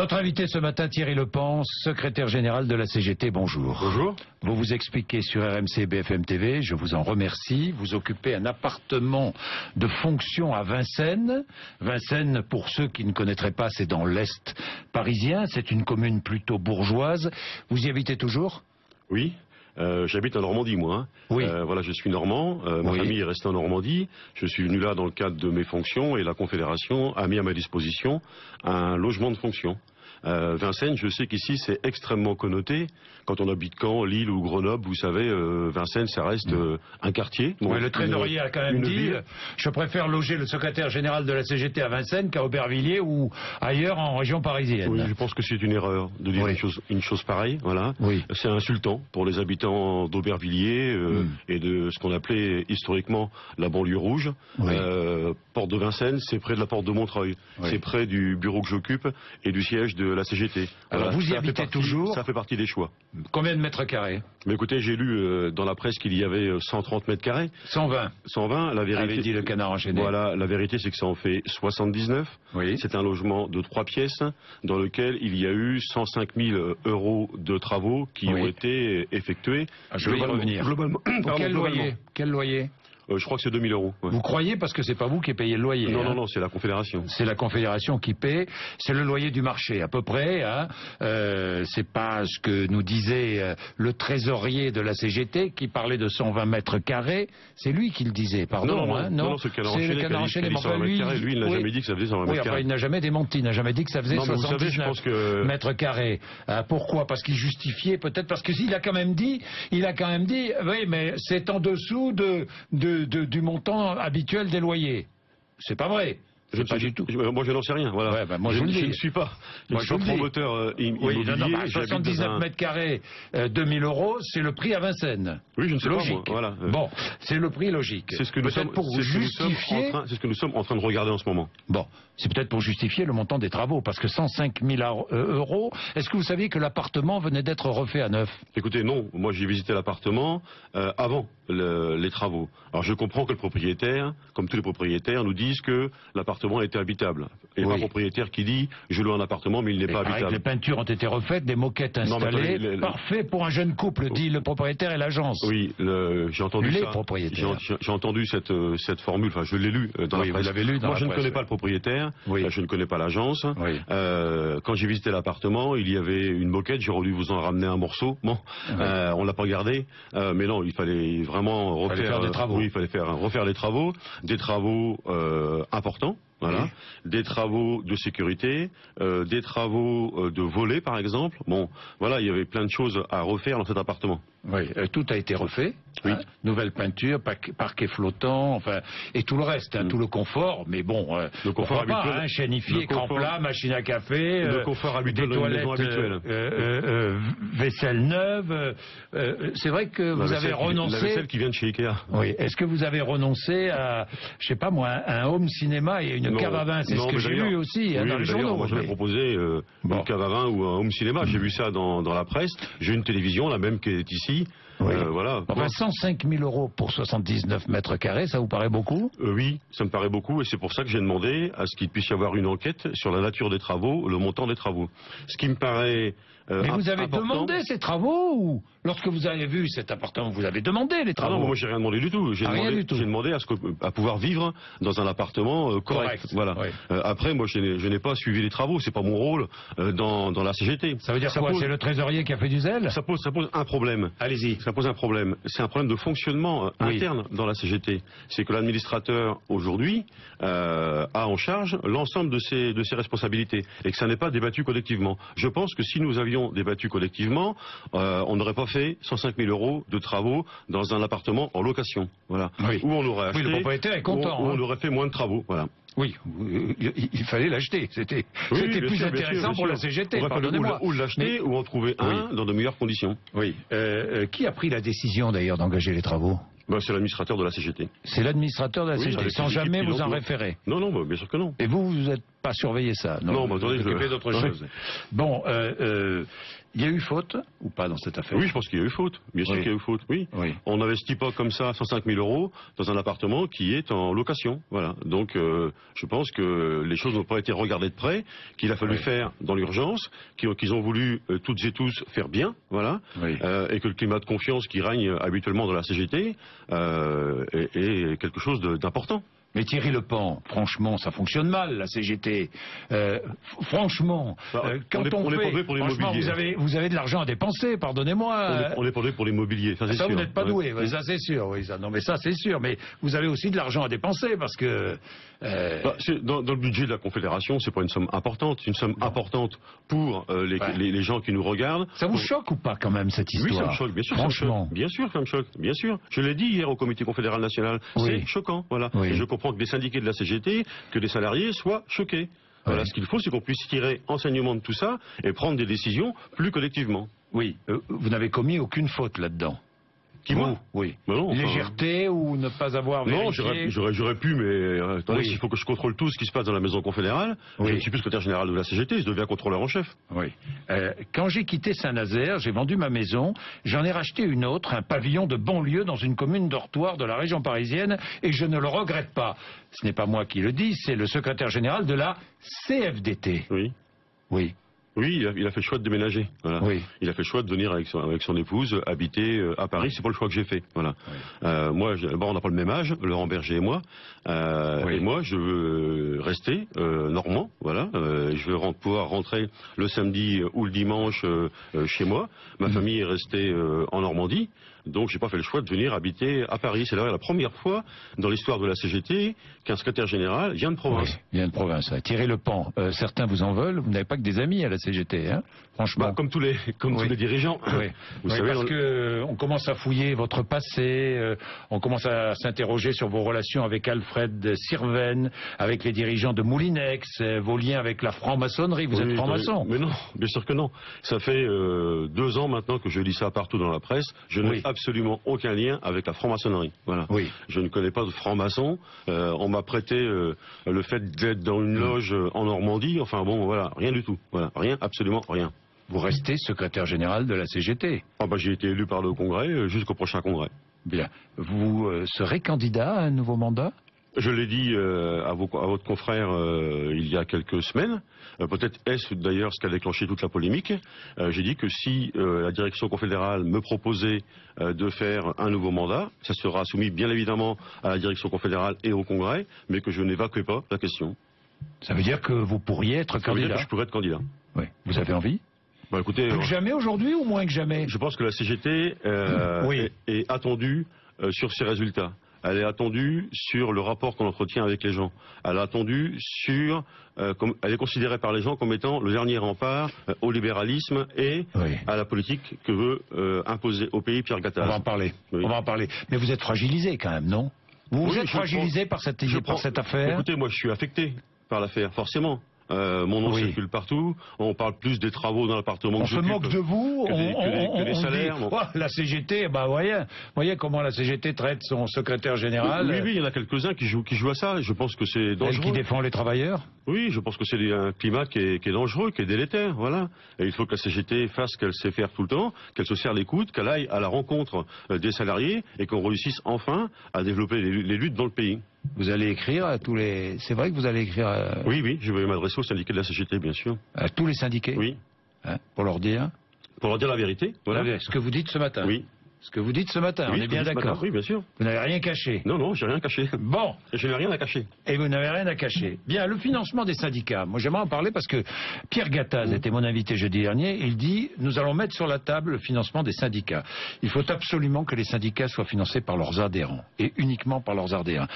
Notre invité ce matin, Thierry Lepens, secrétaire général de la CGT, bonjour. Bonjour. Vous vous expliquez sur RMC BFM TV, je vous en remercie. Vous occupez un appartement de fonction à Vincennes. Vincennes, pour ceux qui ne connaîtraient pas, c'est dans l'Est parisien. C'est une commune plutôt bourgeoise. Vous y habitez toujours ? Oui. J'habite en Normandie, moi. Hein. Oui. Voilà, je suis normand. Ma famille est restée en Normandie. Je suis venu là dans le cadre de mes fonctions et la Confédération a mis à ma disposition un logement de fonction. Vincennes, je sais qu'ici c'est extrêmement connoté. Quand on habite Caen, Lille ou Grenoble, vous savez, Vincennes, ça reste un quartier. Oui, le trésorier a quand même dit, je préfère loger le secrétaire général de la CGT à Vincennes qu'à Aubervilliers ou ailleurs en région parisienne. Oui, je pense que c'est une erreur de dire une chose pareille. Voilà. Oui. C'est insultant pour les habitants d'Aubervilliers et de ce qu'on appelait historiquement la banlieue rouge. Oui. Porte de Vincennes, c'est près de la porte de Montreuil. Oui. C'est près du bureau que j'occupe et du siège de la CGT. Alors voilà. vous y habitez toujours ? Ça fait partie des choix. Combien de mètres carrés ? Mais écoutez, j'ai lu dans la presse qu'il y avait 130 mètres carrés. 120. 120, la vérité. Avait dit le Canard enchaîné. Voilà, la vérité c'est que ça en fait 79. Oui. C'est un logement de 3 pièces dans lequel il y a eu 105 000 euros de travaux qui ont été effectués. Ah, je vais y revenir. Globalement. Pour quel loyer ? Quel loyer ? Je crois que c'est 2 000 euros. Ouais. Vous croyez parce que c'est pas vous qui payez le loyer. Non, non, c'est la Confédération. C'est la Confédération qui paie. C'est le loyer du marché, à peu près. Hein. C'est pas ce que nous disait le trésorier de la CGT qui parlait de 120 mètres carrés. C'est lui qui le disait, pardon. Non, c'est le Canard enchaîné. Lui, il n'a jamais dit que ça faisait 120 mètres carrés. Il n'a jamais démenti, il n'a jamais dit que ça faisait 79 mètres carrés. Pourquoi ? Parce qu'il justifiait, peut-être, parce que s'il a quand même dit, oui, mais c'est en dessous du montant habituel des loyers. C'est pas vrai. Pas du tout. Moi, je n'en sais rien. Voilà. Ouais, moi, je ne suis pas. Je suis promoteur immobilier. 79 mètres carrés, 2000 euros, c'est le prix à Vincennes. Oui, je ne sais logique. pas. Moi, voilà. Bon, c'est le prix logique. C'est ce que nous sommes. C'est ce que nous sommes en train de regarder en ce moment. Bon, c'est peut-être pour justifier le montant des travaux, parce que 105 000 euros. Est-ce que vous saviez que l'appartement venait d'être refait à neuf ? Écoutez, non. Moi, j'ai visité l'appartement avant les travaux. Alors, je comprends que le propriétaire, comme tous les propriétaires, nous disent que l'appartement était habitable. Et pas un propriétaire qui dit je loue un appartement mais il n'est pas habitable. Les peintures ont été refaites, des moquettes installées, parfait pour un jeune couple, dit le propriétaire et l'agence. Oui, j'ai entendu ça. Propriétaires. J'ai entendu cette formule, enfin je l'ai lu dans la presse. Vous l'avez lu dans Moi je ne connais pas le propriétaire, je ne connais pas l'agence. Quand j'ai visité l'appartement, il y avait une moquette, j'aurais dû vous en ramener un morceau. Bon, on l'a pas gardé, mais non, il fallait vraiment refaire des travaux. Oui, il fallait refaire les travaux, des travaux importants. Voilà, des travaux de sécurité, des travaux de volets par exemple. Bon, voilà, il y avait plein de choses à refaire dans cet appartement. Oui, tout a été refait. Oui. Nouvelle peinture, parquet flottant, enfin, et tout le reste, tout le confort. Mais bon, le confort habituel, chênifié, écran plat, machine à café, le confort habituel des toilettes, vaisselle neuve. C'est vrai que vous avez renoncé. La vaisselle qui vient de chez Ikea. Oui. Est-ce que vous avez renoncé à, je sais pas moi, un home cinéma et une cave à vin ? C'est ce que j'ai lu aussi dans les journaux. Moi, j'avais proposé une cave à vin ou un home cinéma. J'ai vu ça dans la presse. J'ai une télévision, la même qui est ici. Voilà. Enfin, 105 000 euros pour 79 mètres carrés, ça vous paraît beaucoup ? Oui, ça me paraît beaucoup et c'est pour ça que j'ai demandé à ce qu'il puisse y avoir une enquête sur la nature des travaux, le montant des travaux. Ce qui me paraît mais vous avez important. Demandé ces travaux ou lorsque vous avez vu cet appartement, vous avez demandé les travaux ? Non, moi j'ai rien demandé du tout. J'ai demandé à pouvoir vivre dans un appartement correct. Voilà. Oui. Après, moi je n'ai pas suivi les travaux, c'est pas mon rôle dans la CGT. Ça veut dire quoi ? C'est le trésorier qui a fait du zèle ? Ça pose un problème. Allez-y. Ça pose un problème. C'est un problème de fonctionnement interne dans la CGT. C'est que l'administrateur aujourd'hui a en charge l'ensemble de ses responsabilités et que ça n'est pas débattu collectivement. Je pense que si nous avions débattu collectivement, on n'aurait pas fait 105 000 euros de travaux dans un appartement en location. Voilà. Où on aurait acheté. Le propriétaire est content. Où on aurait fait moins de travaux. Voilà. Oui, il fallait l'acheter. C'était plus intéressant pour la CGT. Pardonnez-moi. Ou l'acheter ou en trouver un dans de meilleures conditions. Oui. Qui a pris la décision d'ailleurs d'engager les travaux ? C'est l'administrateur de la CGT. C'est l'administrateur de la CGT, sans jamais vous en référer. Non, bien sûr que non. Et vous êtes pas surveiller ça. Non, mais attendez, vous occupez d'autre chose. Bon, il y a eu faute ou pas dans cette affaire? Oui, je pense qu'il y a eu faute. Bien sûr qu'il y a eu faute, oui. On n'investit pas comme ça 105 000 € dans un appartement qui est en location. Voilà. Donc, je pense que les choses n'ont pas été regardées de près, qu'il a fallu faire dans l'urgence, qu'ils ont voulu toutes et tous faire bien, voilà, et que le climat de confiance qui règne habituellement dans la CGT est quelque chose d'important. Mais Thierry Lepant, franchement, ça fonctionne mal, la CGT. Franchement, quand on fait... Franchement, vous avez de l'argent à dépenser, pardonnez-moi. On est pour l'immobilier, ça c'est sûr. Ça, vous n'êtes pas doué, ça c'est sûr. Oui, ça, non, mais ça c'est sûr. Mais vous avez aussi de l'argent à dépenser, parce que... Dans le budget de la Confédération, c'est pas une somme importante. C'est une somme importante pour les gens qui nous regardent. Ça vous choque ou pas, quand même, cette histoire? Oui, ça me choque, bien sûr. Franchement. Bien sûr, ça me choque, bien sûr. Je l'ai dit hier au Comité confédéral national. C'est choquant, voilà. Et je comprends que des syndiqués de la CGT, que des salariés soient choqués. Voilà, ce qu'il faut, c'est qu'on puisse tirer enseignement de tout ça et prendre des décisions plus collectivement. Oui, vous n'avez commis aucune faute là-dedans. Qui, moi? Oui. Non, légèreté ou ne pas avoir vérifié? Non, j'aurais pu, mais attendez, il faut que je contrôle tout ce qui se passe dans la maison confédérale. Je ne suis plus secrétaire général de la CGT, je deviens contrôleur en chef. Oui. Quand j'ai quitté Saint-Nazaire, j'ai vendu ma maison, j'en ai racheté une autre, un pavillon de banlieue dans une commune dortoir de la région parisienne, et je ne le regrette pas. Ce n'est pas moi qui le dis, c'est le secrétaire général de la CFDT. Oui. Oui. Oui, il a fait le choix de déménager. Voilà. Il a fait le choix de venir avec son épouse habiter à Paris. C'est pas le choix que j'ai fait. Voilà. Moi, on n'a pas le même âge, Laurent Berger et moi. Et moi, je veux rester normand. Voilà. Je veux pouvoir rentrer le samedi ou le dimanche chez moi. Ma famille est restée en Normandie. Donc, j'ai pas fait le choix de venir habiter à Paris. C'est la première fois dans l'histoire de la CGT qu'un secrétaire général vient de province. Vient de province. Thierry Lepant, certains vous en veulent. Vous n'avez pas que des amis à la CGT, hein, franchement. Comme tous les dirigeants. Vous savez, parce que on commence à fouiller votre passé, on commence à s'interroger sur vos relations avec Alfred Sirven, avec les dirigeants de Moulinex, vos liens avec la franc-maçonnerie. Vous êtes franc-maçon? Mais non, bien sûr que non. Ça fait 2 ans maintenant que je lis ça partout dans la presse. Je n'ai absolument aucun lien avec la franc-maçonnerie. Voilà. Je ne connais pas de franc-maçon. On m'a prêté le fait d'être dans une loge en Normandie. Enfin bon, voilà, rien du tout. Voilà, rien, absolument rien. Vous restez secrétaire général de la CGT? J'ai été élu par le Congrès jusqu'au prochain Congrès. Bien. Vous serez candidat à un nouveau mandat? Je l'ai dit à votre confrère il y a quelques semaines. Peut-être est-ce d'ailleurs ce qui a déclenché toute la polémique. J'ai dit que si la direction confédérale me proposait de faire un nouveau mandat, ça sera soumis bien évidemment à la direction confédérale et au Congrès, mais que je n'évacue pas la question. Ça veut dire que vous pourriez être candidat? Ça veut dire que je pourrais être candidat. Oui. Vous avez envie? Écoutez, plus que jamais aujourd'hui ou moins que jamais? Je pense que la CGT est attendue sur ses résultats. Elle est attendue sur le rapport qu'on entretient avec les gens. Elle est attendue sur... elle est considérée par les gens comme étant le dernier rempart au libéralisme et à la politique que veut imposer au pays Pierre Gattaz. On va en parler. On va en parler. Mais vous êtes fragilisé quand même, non? Vous êtes fragilisé par cette affaire? Écoutez, moi je suis affecté par l'affaire, forcément. Mon nom circule partout, on parle plus des travaux dans l'appartement que j'occupe. On se moque de vous, que des salaires. Dit, la CGT, voyez comment la CGT traite son secrétaire général. Oui, il y en a quelques-uns qui jouent à ça, je pense que c'est dangereux. Et qui défend les travailleurs? Oui, je pense que c'est un climat qui est dangereux, qui est délétère, voilà. Et il faut que la CGT fasse ce qu'elle sait faire tout le temps, qu'elle se serre les coudes, qu'elle aille à la rencontre des salariés et qu'on réussisse enfin à développer les luttes dans le pays. Vous allez écrire à tous les... C'est vrai que vous allez écrire à... Oui, je vais m'adresser aux syndiqués de la CGT, bien sûr. À tous les syndiqués? Oui. Pour leur dire? Pour leur dire la vérité, voilà. Ce que vous dites ce matin? Oui. Ce que vous dites ce matin, on est bien d'accord? Oui, bien sûr. Vous n'avez rien caché? Non, j'ai rien caché. Bon. Je n'ai rien à cacher. Et vous n'avez rien à cacher. Bien, le financement des syndicats. Moi, j'aimerais en parler parce que Pierre Gattaz était mon invité jeudi dernier. Il dit, nous allons mettre sur la table le financement des syndicats. Il faut absolument que les syndicats soient financés par leurs adhérents. Et uniquement par leurs adhérents.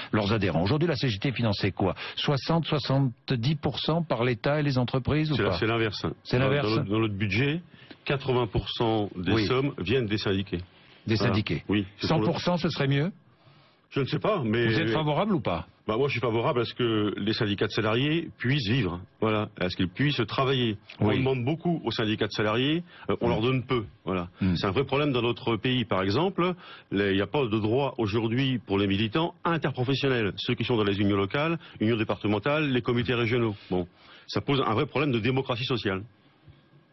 Aujourd'hui, la CGT est financée quoi? 60-70% par l'État et les entreprises ou pas? C'est l'inverse. C'est l'inverse. Dans notre budget, 80% des sommes viennent des syndiqués. Des syndiqués. Oui. 100%, ce serait mieux? Je ne sais pas, mais... Vous êtes favorable ou pas? Moi, je suis favorable à ce que les syndicats de salariés puissent vivre, voilà, à ce qu'ils puissent travailler. Oui. On demande beaucoup aux syndicats de salariés, on leur donne peu, voilà. C'est un vrai problème dans notre pays, par exemple. Il n'y a pas de droit aujourd'hui pour les militants interprofessionnels, ceux qui sont dans les unions locales, unions départementales, les comités régionaux. Bon, ça pose un vrai problème de démocratie sociale.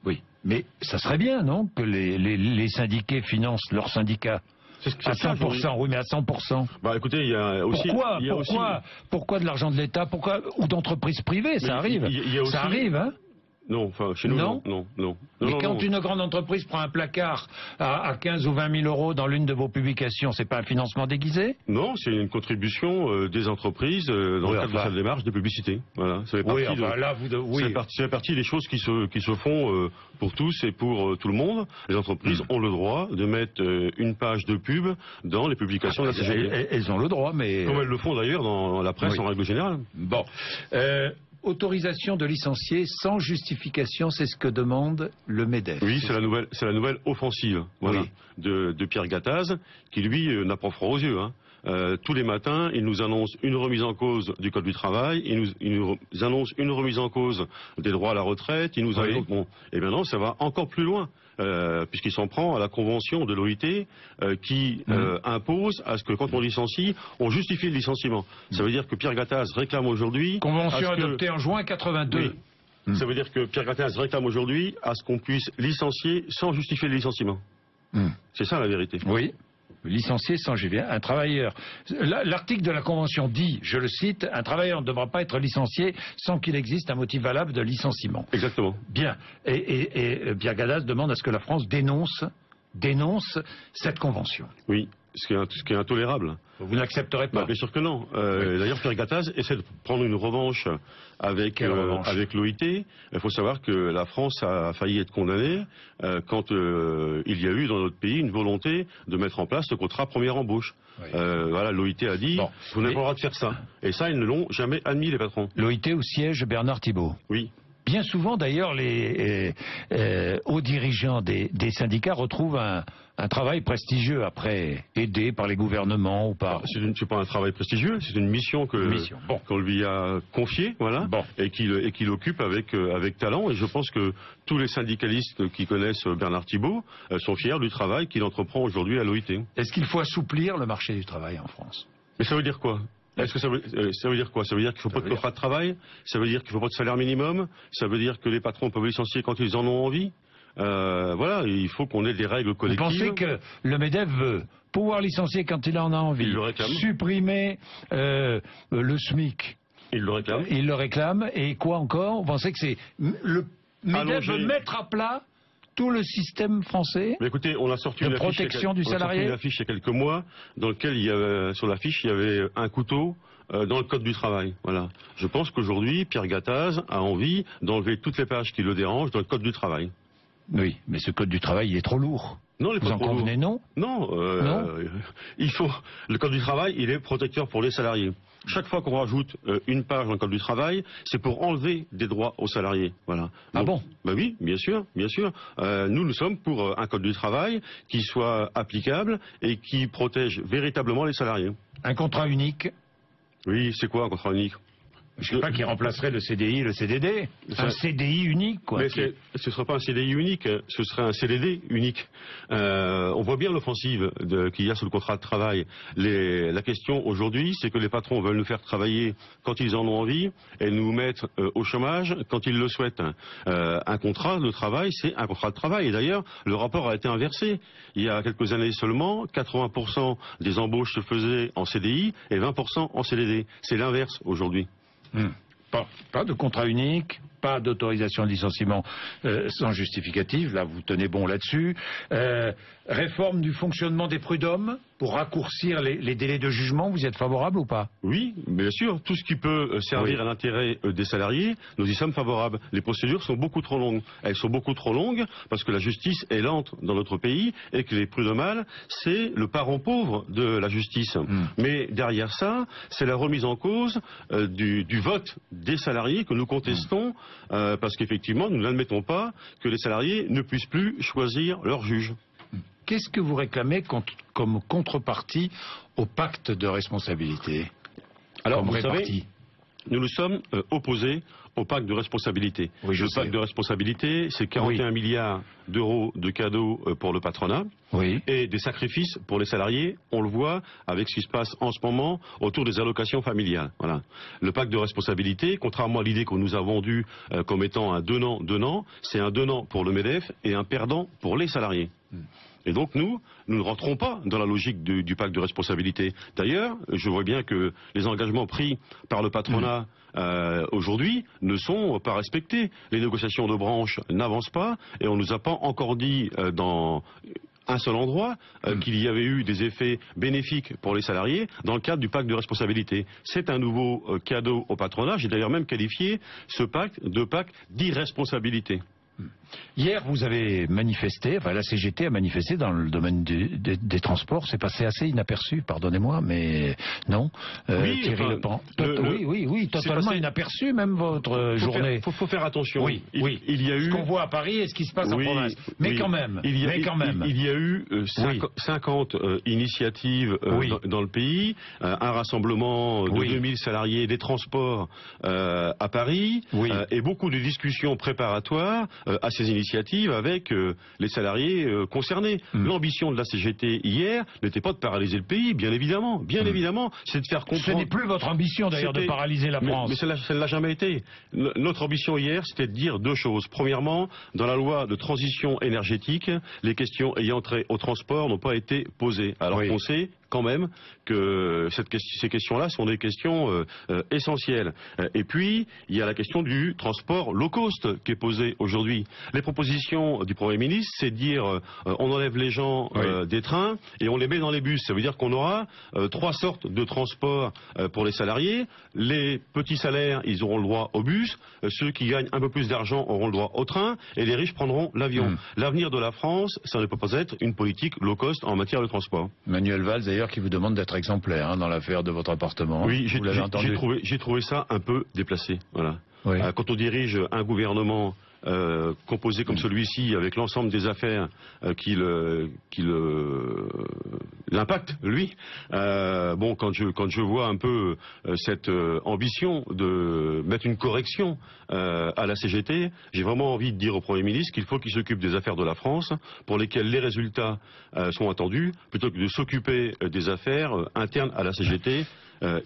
Oui, mais ça serait bien, non, que les syndiqués financent leurs syndicats? À 100%, oui, mais à 100%. Écoutez, il y a aussi... Pourquoi de l'argent de l'État, ou d'entreprises privées? Ça arrive. Ça arrive, hein? Non, enfin, chez nous, non. Mais quand une grande entreprise prend un placard à 15 ou 20 000 euros dans l'une de vos publications, c'est pas un financement déguisé? Non, c'est une contribution des entreprises dans le cadre de sa démarche de publicité. Voilà, ça fait partie des choses qui se font pour tous et pour tout le monde. Les entreprises ont le droit de mettre une page de pub dans les publications de la CGT. Elles ont le droit, mais... Comme elles le font d'ailleurs dans la presse en règle générale. Bon. Autorisation de licencier sans justification, c'est ce que demande le MEDEF. Oui, c'est la nouvelle offensive, voilà, oui, de Pierre Gattaz, qui lui n'a pas froid aux yeux, hein. Tous les matins, il nous annonce une remise en cause du Code du travail, il nous annonce une remise en cause des droits à la retraite, il nous annonce... Bon, et maintenant, ça va encore plus loin, puisqu'il s'en prend à la convention de l'OIT qui impose à ce que quand on licencie, on justifie le licenciement. Ça veut dire que Pierre Gattaz réclame aujourd'hui... Convention adoptée en juin 82. Oui. Ça veut dire que Pierre Gattaz réclame aujourd'hui à ce qu'on puisse licencier sans justifier le licenciement. C'est ça la vérité. Oui. Licencié sans justification. Un travailleur. L'article de la Convention dit, je le cite, un travailleur ne devra pas être licencié sans qu'il existe un motif valable de licenciement. Exactement. Bien. Et Pierre Gattaz demande à ce que la France dénonce cette convention. Oui. Ce qui est intolérable. Vous n'accepterez pas? Bien sûr que non. Oui. D'ailleurs, Pierre Gattaz essaie de prendre une revanche avec l'OIT. Il faut savoir que la France a failli être condamnée quand il y a eu dans notre pays une volonté de mettre en place le contrat première embauche. Oui. Voilà, l'OIT a dit, vous n'avez pas le droit de faire ça. Et ça, ils ne l'ont jamais admis, les patrons. L'OIT où siège Bernard Thibault. Oui. Bien souvent, d'ailleurs, les hauts dirigeants des syndicats retrouvent un travail prestigieux après, aidé par les gouvernements ou par... C'est pas un travail prestigieux, c'est une mission qu'on lui a confiée, voilà, et qu'il occupe avec talent. Et je pense que tous les syndicalistes qui connaissent Bernard Thibault sont fiers du travail qu'il entreprend aujourd'hui à l'OIT. Est-ce qu'il faut assouplir le marché du travail en France? Mais ça veut dire quoi? Est-ce que ça veut dire quoi? Ça veut dire qu'il ne faut pas de contrat de travail? Ça veut dire qu'il ne faut pas de salaire minimum? Ça veut dire que les patrons peuvent licencier quand ils en ont envie? Voilà, il faut qu'on ait des règles collectives. Vous pensez que le MEDEF veut pouvoir licencier quand il en a envie? Il le réclame. Supprimer le SMIC? Il le réclame. Il le réclame. Et quoi encore? Vous pensez que c'est... Le MEDEF veut mettre à plat tout le système français? Mais écoutez, on a sorti une protection du salarié. Une affiche il y a quelques mois dans laquelle sur l'affiche il y avait un couteau dans le code du travail. Voilà. Je pense qu'aujourd'hui Pierre Gattaz a envie d'enlever toutes les pages qui le dérangent dans le code du travail. Oui, mais ce code du travail il est trop lourd. Non, vous en convenez, non? Non, le code du travail, il est protecteur pour les salariés. Chaque fois qu'on rajoute une page dans le code du travail, c'est pour enlever des droits aux salariés. Voilà. Donc, bon? Oui, bien sûr, bien sûr. Nous sommes pour un code du travail qui soit applicable et qui protège véritablement les salariés. Un contrat unique? Oui, c'est quoi un contrat unique? Je ne sais pas qui remplacerait le CDI et le CDD. Un CDI unique, quoi. Mais ce ne serait pas un CDI unique, ce serait un CDD unique. On voit bien l'offensive qu'il y a sur le contrat de travail. La question aujourd'hui, c'est que les patrons veulent nous faire travailler quand ils en ont envie et nous mettre au chômage quand ils le souhaitent. Un contrat de travail, c'est un contrat de travail. Et d'ailleurs, le rapport a été inversé. Il y a quelques années seulement, 80% des embauches se faisaient en CDI et 20% en CDD. C'est l'inverse aujourd'hui. Pas de contrat unique, pas d'autorisation de licenciement sans justificatif, là vous tenez bon là-dessus. Réforme du fonctionnement des prud'hommes pour raccourcir les délais de jugement, vous y êtes favorable ou pas? Oui, bien sûr, tout ce qui peut servir à l'intérêt des salariés, nous y sommes favorables. Les procédures sont beaucoup trop longues. Elles sont beaucoup trop longues parce que la justice est lente dans notre pays et que les prud'homales, c'est le parent pauvre de la justice. Mais derrière ça, c'est la remise en cause du vote des salariés que nous contestons parce qu'effectivement, nous n'admettons pas que les salariés ne puissent plus choisir leur juge. qu'est-ce que vous réclamez comme contrepartie au pacte de responsabilité? Alors, vous savez, nous nous sommes opposés au pacte de responsabilité. Oui, le pacte de responsabilité, c'est 41 milliards d'euros de cadeaux pour le patronat et des sacrifices pour les salariés. On le voit avec ce qui se passe en ce moment autour des allocations familiales. Voilà. Le pacte de responsabilité, contrairement à l'idée qu'on nous a vendue comme étant un donnant, c'est un donnant pour le MEDEF et un perdant pour les salariés. Et donc nous ne rentrons pas dans la logique du pacte de responsabilité. D'ailleurs, je vois bien que les engagements pris par le patronat aujourd'hui ne sont pas respectés. Les négociations de branche n'avancent pas et on ne nous a pas encore dit dans un seul endroit qu'il y avait eu des effets bénéfiques pour les salariés dans le cadre du pacte de responsabilité. C'est un nouveau cadeau au patronat. J'ai d'ailleurs même qualifié ce pacte de pacte d'irresponsabilité. Hier, vous avez manifesté, enfin la CGT a manifesté dans le domaine des transports. C'est passé assez inaperçu, pardonnez-moi, mais non. Thierry Lepan. Oui, totalement inaperçu, même votre journée. Il faut faire attention. Oui. Il y a eu ce qu'on voit à Paris et ce qui se passe en province. Mais quand même. Il y a eu 50 initiatives dans le pays, un rassemblement de 2000 salariés des transports à Paris, et beaucoup de discussions préparatoires à ces initiatives avec les salariés concernés. L'ambition de la CGT hier n'était pas de paralyser le pays, bien évidemment, c'est de faire comprendre... Ce n'est plus votre ambition d'ailleurs de paralyser la France. Mais ça ne l'a jamais été. Notre ambition hier, c'était de dire deux choses. Premièrement, dans la loi de transition énergétique, les questions ayant trait au transport n'ont pas été posées. Alors qu'on sait quand même que ces questions-là sont des questions essentielles. Et puis, il y a la question du transport low cost qui est posée aujourd'hui. Les propositions du Premier ministre, c'est de dire on enlève les gens des trains et on les met dans les bus. Ça veut dire qu'on aura trois sortes de transports pour les salariés. Les petits salaires, ils auront le droit au bus. Ceux qui gagnent un peu plus d'argent auront le droit au train. Et les riches prendront l'avion. L'avenir de la France, ça ne peut pas être une politique low cost en matière de transport. Manuel Valls, d'ailleurs, qui vous demande d'être exemplaire dans l'affaire de votre appartement. Oui, j'ai trouvé ça un peu déplacé. Voilà. Quand on dirige un gouvernement composé comme celui-ci, avec l'ensemble des affaires qui l'impactent, lui, quand je vois un peu cette ambition de mettre une correction à la CGT, j'ai vraiment envie de dire au Premier ministre qu'il faut qu'il s'occupe des affaires de la France, pour lesquelles les résultats sont attendus, plutôt que de s'occuper des affaires internes à la CGT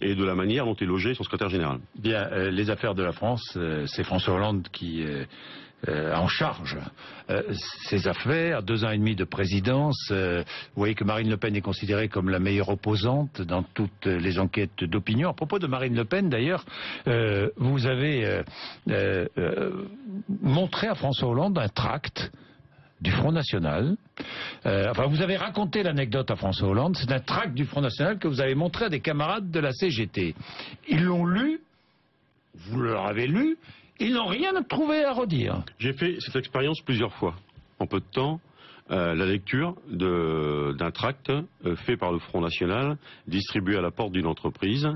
et de la manière dont est logé son secrétaire général. Bien, les affaires de la France, c'est François Hollande qui en charge ces affaires, 2 ans et demi de présidence. Vous voyez que Marine Le Pen est considérée comme la meilleure opposante dans toutes les enquêtes d'opinion. À propos de Marine Le Pen, d'ailleurs, vous avez montré à François Hollande un tract du Front National. Vous avez raconté l'anecdote à François Hollande. C'est un tract du Front National que vous avez montré à des camarades de la CGT. Ils l'ont lu, vous leur avez lu, ils n'ont rien trouvé à redire. J'ai fait cette expérience plusieurs fois, en peu de temps. La lecture d'un tract fait par le Front National, distribué à la porte d'une entreprise.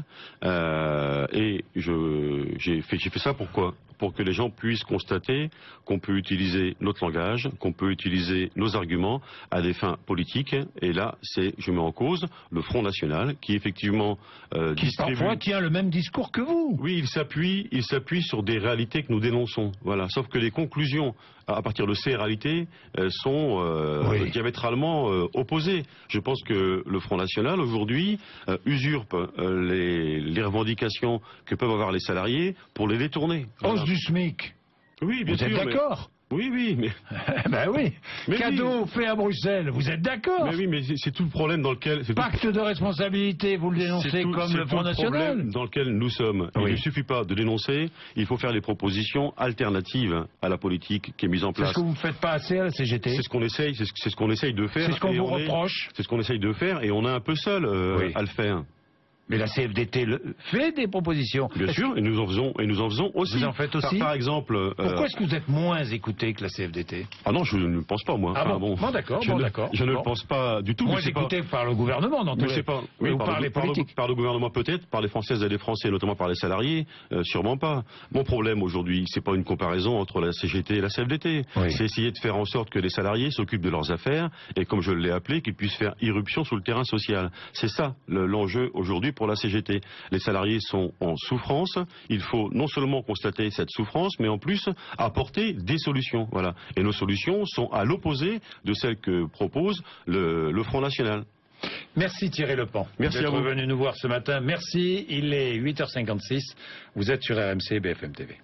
Et j'ai fait ça pourquoi ? Pour que les gens puissent constater qu'on peut utiliser notre langage, qu'on peut utiliser nos arguments à des fins politiques. Et là, je mets en cause le Front National qui effectivement qui parfois tient le même discours que vous. Oui, il s'appuie sur des réalités que nous dénonçons. Voilà. Sauf que les conclusions à partir de ces réalités sont diamétralement opposées. Je pense que le Front National aujourd'hui usurpe les revendications que peuvent avoir les salariés pour les détourner. Hausse du SMIC. Oui, bien sûr. Vous êtes d'accord ? Oui, mais... ben oui, cadeau fait à Bruxelles, vous êtes d'accord? Mais oui, mais c'est tout le problème dans lequel... Pacte de responsabilité, vous le dénoncez comme le Front National? C'est tout le problème dans lequel nous sommes. Il ne suffit pas de dénoncer, il faut faire des propositions alternatives à la politique qui est mise en place. C'est ce que vous ne faites pas assez à la CGT? C'est ce qu'on essaye, c'est ce qu'on essaye de faire. C'est ce qu'on vous reproche? C'est ce qu'on essaye de faire et on est un peu seul à le faire. Mais la CFDT fait des propositions. Bien sûr, et nous en faisons aussi. Vous en faites aussi. Par exemple. Pourquoi est-ce que vous êtes moins écouté que la CFDT? Ah non, je ne pense pas, moi. Ah bon, d'accord. Je ne le pense pas du tout. Moins écouté par le gouvernement, dans tous les cas. Oui, ou par les politiques. Par le gouvernement peut-être, par les Françaises et les Français, notamment par les salariés, sûrement pas. Mon problème aujourd'hui, c'est pas une comparaison entre la CGT et la CFDT. Oui. C'est essayer de faire en sorte que les salariés s'occupent de leurs affaires et, comme je l'ai appelé, qu'ils puissent faire irruption sur le terrain social. C'est ça l'enjeu aujourd'hui pour la CGT. Les salariés sont en souffrance. Il faut non seulement constater cette souffrance, mais en plus apporter des solutions. Voilà. Et nos solutions sont à l'opposé de celles que propose le Front National. Merci Thierry Lepant. Merci à vous. D'être venu nous voir ce matin. Merci. Il est 8h56. Vous êtes sur RMC BFM TV.